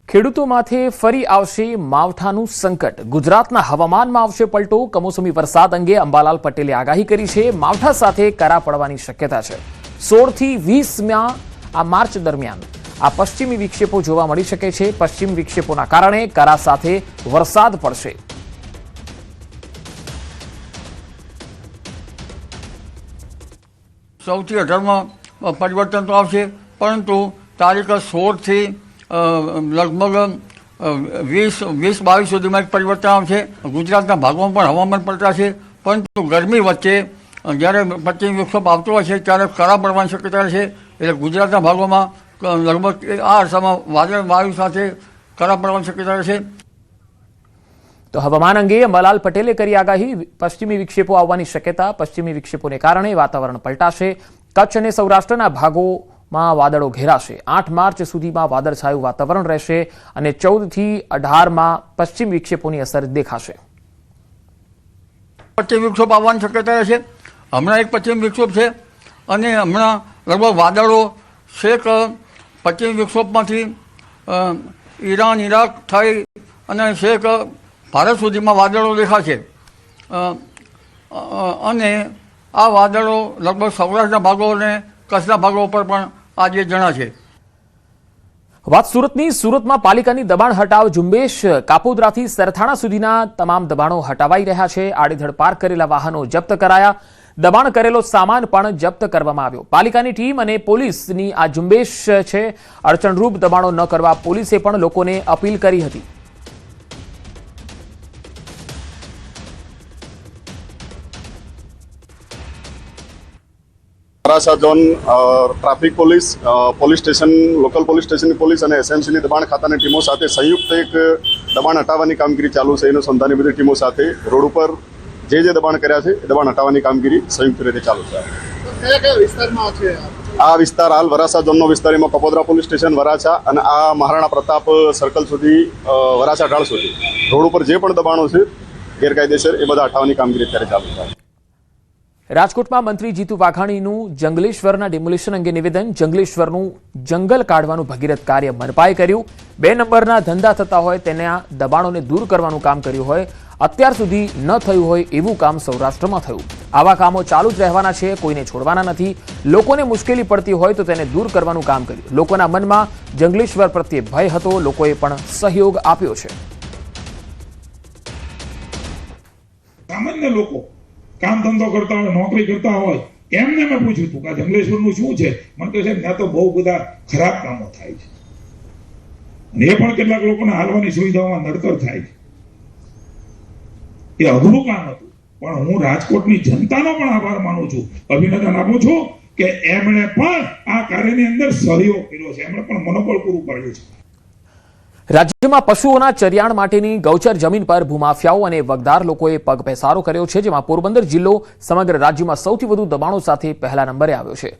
ખેડૂતો માથે ફરી આવશે માવઠાનું સંકટ। ગુજરાતના હવામાનમાં આવશે પલટો। કમોસમી વરસાદ અંગે અંબાલાલ પટેલે આગાહી કરી છે। માવઠા સાથે કરા પડવાની શક્યતા છે। 16 થી 20 આ માર્ચ દરમિયાન આ પશ્ચિમી વિક્ષેપો જોવા મળી શકે છે। પશ્ચિમ વિક્ષેપોના કારણે કરા સાથે વરસાદ પડશે। સૌથી 18માં પરિવર્તન તો આવશે, પરંતુ તારીખ 16 થી लगभग 20-22 सुधीमां एक परिवर्तन आवशे। गुजरातना भागोमां पण हवामान पलटाशे, परंतु गरमी वच्चे ज्यारे पश्चिम विक्षोभ आवतो होय छे त्यारे करा पड़वानी शक्यता रहे। एटले गुजरातना भागोमां लगभग आ अरसामां वादळ वायु साथे करा पड़वानी शक्यता रहे। तो हवामान अंगे अंबालाल पटेले करी आगाही। पश्चिमी विक्षेपो आववानी शक्यता। पश्चिमी विक्षेपोने कारणे वातावरण पलटाशे। कच्छ अने सौराष्ट्રના ભાગોમાં વાદળો ઘેરાશે। 8 માર્ચ સુધીમાં વાદળછાયું વાતાવરણ રહેશે અને 14 થી 18માં પશ્ચિમ વિક્ષેપોની અસર દેખાશે। પશ્ચિમ વિક્ષોભ આવવાની શક્યતા રહેશે। હમણાં એક પશ્ચિમ વિક્ષોભ છે અને હમણાં લગભગ વાદળો છેક પશ્ચિમ વિક્ષોભમાંથી ઈરાન ઇરાક થઈ અને છેક ભારત સુધીમાં વાદળો દેખાશે અને આ વાદળો લગભગ સૌરાષ્ટ્રના ભાગો અને કચ્છના ભાગો પર પણ આજે જણાશે। વાત સુરતની। સુરતમાં પાલિકાની દબાણ હટાવ ઝુંબેશ। કાપોદ્રાથી સરથાણા સુધીના તમામ દબાણો હટાવાઈ રહ્યા છે। આડેધડ પાર્ક કરેલા વાહનો જપ્ત કરાયા। દબાણ કરેલો સામાન પણ જપ્ત કરવામાં આવ્યો। પાલિકાની ટીમ અને પોલીસની આ ઝુંબેશ છે। અડચણરૂપ દબાણો ન કરવા પોલીસે પણ લોકોને અપીલ કરી હતી। Varachha zone traffic police station local police station की पुलिस और एसएमसी दबाण खातानी टीमों साथे संयुक्त एक दबाण हटावવાની કામગીરી ચાલુ છે। अनुसंधानी बधी टीमों साथे रोड पर जे दबाण कर्या छे दबाण हटावવાની કામગીરી संयुक्त रीते चालू है। आ विस्तार हाल वरासा जोननो विस्तार में कपोद्रा पुलिस स्टेशन वराछा और आ महाराणा प्रताप सर्कल सुधी वराछा ढाळ सुधी रोड पर जे पण दबाणो छे गैरकायदेसर ए बधा हटावવાની કામગીરી અત્યારે ચાલુ है। રાજકોટમાં મંત્રી જીતુ વાઘાણીનું જંગલેશ્વરના ડિમોલિશન અંગે નિવેદન। જંગલેશ્વરનું જંગલ કાઢવાનું ભગીરથ કાર્ય મનપાએ કર્યું। 2 નંબરના ધંધા થતા હોય તેના દબાણોને દૂર કરવાનું કામ કર્યું હોય। અત્યાર સુધી ન થયું હોય એવું કામ સૌરાષ્ટ્રમાં થયું। આવા કામો ચાલુ જ રહેવાના છે, કોઈને છોડવાના નથી। લોકોને મુશ્કેલી પડતી હોય તો તેને દૂર કરવાનું કામ કર્યું। લોકોના મનમાં જંગલેશ્વર પ્રત્યે ભય હતો, લોકોએ પણ સહયોગ આપ્યો છે। સામાન્ય લોકો काम धंधो करता हो, नौकरी करता हो, एमने मैं पूछ्યું હતું કે જંગલેશ્વરનું શું છે। મને તો સાહેબ ત્યાં તો બહુ બધા ખરાબ કામો થાય છે અને એ પણ કેટલાક લોકોને હાલવાની સુવિધાઓમાં નડતર થાય છે। એ અઘરું કામ હતું, પણ હું રાજકોટની જનતાનો પણ આભાર માનું છું, અભિનંદન આપું છું કે એમણે પણ આ કાર્યની અંદર સહયોગ કર્યો છે, એમણે પણ મનોબળ પૂરું પાડ્યું છે। રાજ્યમાં પશુઓના ચરિયાણ માટેની ગૌચર જમીન પર ભૂમાફિયાઓ અને વગદાર લોકોએ પગપેસારો કર્યો છે, જેમાં પોરબંદર જિલ્લો સમગ્ર રાજ્યમાં સૌથી વધુ દબાણો સાથે પહેલા નંબરે આવ્યો છે।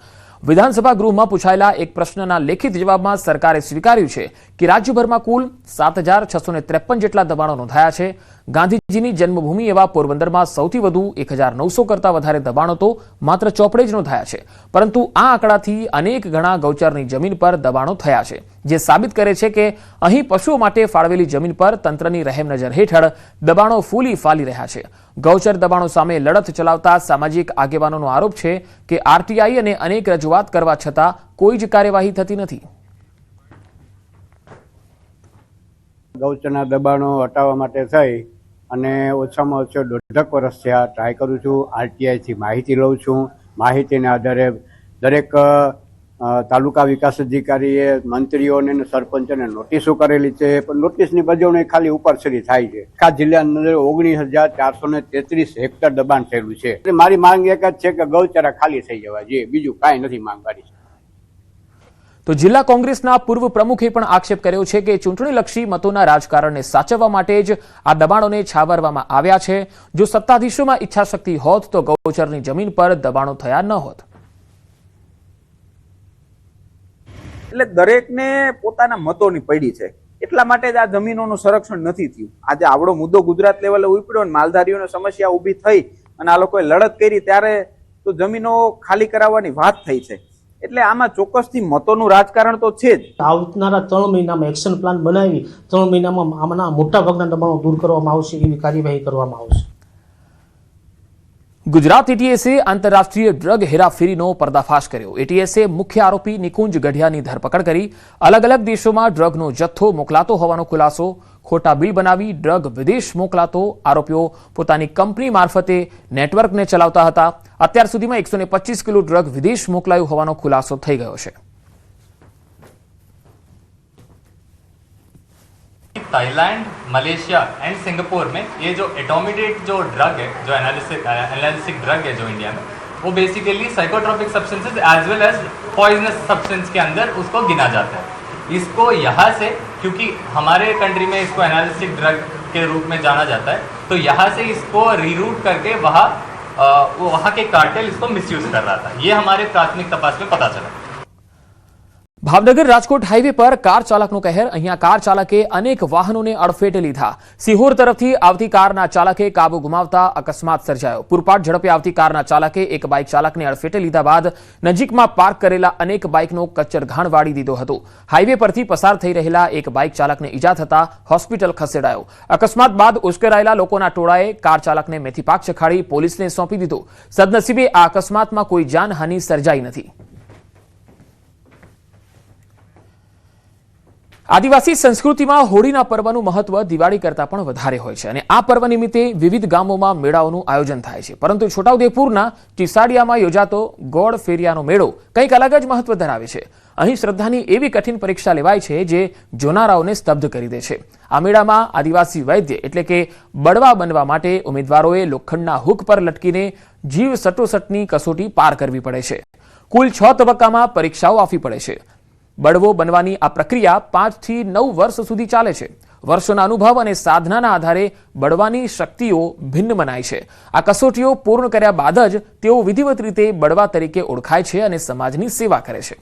વિધાનસભા ગૃહમાં પૂછાયેલા એક પ્રશ્નના લેખિત જવાબમાં સરકારે સ્વીકાર્યું છે કે રાજ્યભરમાં કુલ 7653 જેટલા દબાણો નોંધાયા છે। ગાંધીજીની જન્મભૂમિ એવા પોરબંદરમાં સૌથી વધુ 1900 કરતા વધારે દબાણો તો માત્ર ચોપડે જ નોંધાયા છે, પરંતુ આ આંકડાથી અનેક ગણા ગૌચરની જમીન પર દબાણો થયા છે, જે સાબિત કરે છે કે અહીં પશુઓ માટે ફાળવેલી જમીન પર તંત્રની રહેમ નજર હેઠળ દબાણો ફૂલી ફાલી રહ્યા છે। ગૌચર દબાણો સામે લડત ચલાવતા સામાજિક આગેવાનોનો આરોપ છે કે આરટીઆઈ અને અનેક રજૂઆત કરવા છતાં કોઈ જ કાર્યવાહી થતી નથી। ગૌચરના દબાણો હટાવવા માટે થઈ અને ઓછામાં ઓછો 1.5 વર્ષ થયા ટ્રાય કરું છું। આરટીઆઈથી માહિતી લઉં છું। માહિતીના આધારે દરેક તાલુકા વિકાસ અધિકારીએ મંત્રીઓને અને સરપંચોને નોટિસો કરેલી છે, પણ નોટિસની બજવણી ખાલી ઉપરછડી થાય છે। આખા જિલ્લાની અંદર 19,433 હેક્ટર દબાણ થયેલું છે। મારી માંગ એક જ છે કે ગૌચરા ખાલી થઈ જવા જોઈએ, બીજું કાંઈ નથી માંગવાની। તો જિલ્લા કોંગ્રેસના પૂર્વ પ્રમુખે પણ આક્ષેપ કર્યો છે કે ચૂંટણીલક્ષી મતોના રાજકારણને સાચવવા માટે જ આ દબાણોને છાવરવામાં આવ્યા છે। જો સત્તાધીશોમાં ઈચ્છાશક્તિ હોત તો ગૌચરની જમીન પર દબાણો થયા ન હોત। એટલે દરેકને પોતાના મતોની પડી છે, એટલા માટે જ આ જમીનોનું સંરક્ષણ નથી થયું। આજે આવડો મુદ્દો ગુજરાત લેવલે ઉપડ્યો અને માલધારીઓની સમસ્યા ઊભી થઈ અને આ લોકોએ લડત કરી ત્યારે તો જમીનો ખાલી કરાવવાની વાત થઈ છે। એટલે આમાં ચોક્કસથી મતોનું રાજકારણ તો છે જ. આવનારા 3 મહિનામાં એક્શન પ્લાન બનાવી 3 મહિનામાં આમાંના મોટાભાગના દબાણો દૂર કરવામાં આવશે, એવી કાર્યવાહી કરવામાં આવશે. ગુજરાત એટીએસે આંતરરાષ્ટ્રીય ડ્રગ હેરાફેરીનો પર્દાફાશ કર્યો. એટીએસે મુખ્ય આરોપી નિકુંજ ગઢિયાની ધરપકડ કરી. અલગ અલગ દેશોમાં ડ્રગનો જથ્થો મોકલાતો હોવાનો ખુલાસો. ખોટા બિલ બનાવી ડ્રગ વિદેશ મોકલાતો આરોપીઓ પોતાની કંપની મારફતે નેટવર્કને ચલાવતા હતા. અત્યાર સુધીમાં 125 કિલો ડ્રગ વિદેશ મોકલાયું હોવાનો ખુલાસો થઈ ગયો છે. थाईलैंड, मलेशिया एंड सिंगापुर में ये जो एटोमिडेट जो ड्रग है, जो एनालिसिक ड्रग है जो इंडिया में, वो basically psychotropic substances as well as poisonous substance के अंदर उसको गिना जाता है. इसको यहाँ से, क्योंकि हमारे कंट्री में इसको एनालिसिक ड्रग के रूप में जाना जाता है, तो यहाँ से इसको रीरूट करके वहाँ के कार्टेल इसको मिसयूज कर रहा था. ये हमारे प्राथमिक तपास में पता चला. ભાવનગર રાજકોટ હાઈવે પર કાર ચાલકનો કહેર. અહીંયા કાર ચાલકે અનેક વાહનોને અડફેટે લીધા. સિહોર તરફથી આવતી કારના ચાલકે કાબુ ગુમાવતા અકસ્માત સર્જાયો. પૂરપાટ ઝડપે આવતી કારના ચાલકે એક બાઇક ચાલકને અડફેટે લીધા બાદ નજીકમાં પાર્ક કરેલા અનેક બાઇકનો કચ્ચરઘાણ વાળી દીધો હતો. હાઈવે પરથી પસાર થઈ રહેલા એક બાઇક ચાલકને ઈજા થતા હોસ્પિટલ ખસેડાયો. અકસ્માત બાદ ઉશ્કેરાયેલા લોકોના ટોળાએ કાર ચાલકને મેથીપાક ચખાડી પોલીસને સોંપી દીધો. સદનસીબે આ અકસ્માતમાં કોઈ જાનહાનિ સર્જાઈ નથી. આદિવાસી સંસ્કૃતિમાં હોળીના પર્વનું મહત્વ દિવાળી કરતાં પણ વધારે હોય છે અને આ પર્વ નિમિત્તે વિવિધ ગામોમાં મેળાઓનું આયોજન થાય છે. પરંતુ છોટાઉદેપુરના ટીસાડિયામાં યોજાતો ગોળ ફેરિયાનો મેળો કંઈક અલગ જ મહત્વ ધરાવે છે. અહીં શ્રદ્ધાની એવી કઠિન પરીક્ષા લેવાય છે જે જોનારાઓને સ્તબ્ધ કરી દે છે. આ મેળામાં આદિવાસી વૈદ્ય એટલે કે બળવા બનવા માટે ઉમેદવારોએ લોખંડના હુક પર લટકીને જીવ સટોસટની કસોટી પાર કરવી પડે છે. કુલ 6 તબક્કામાં પરીક્ષાઓ આપવી પડે છે. બળવો બનવાની આ પ્રક્રિયા 5 થી 9 વર્ષ સુધી ચાલે છે. વર્ષોના અનુભવ અને સાધનાના આધારે બળવાની શક્તિઓ ભિન્ન મનાય છે. આ કસોટીઓ પૂર્ણ કર્યા બાદ જ તેઓ વિધિવત રીતે બળવા તરીકે ઓળખાય છે અને સમાજની સેવા કરે છે.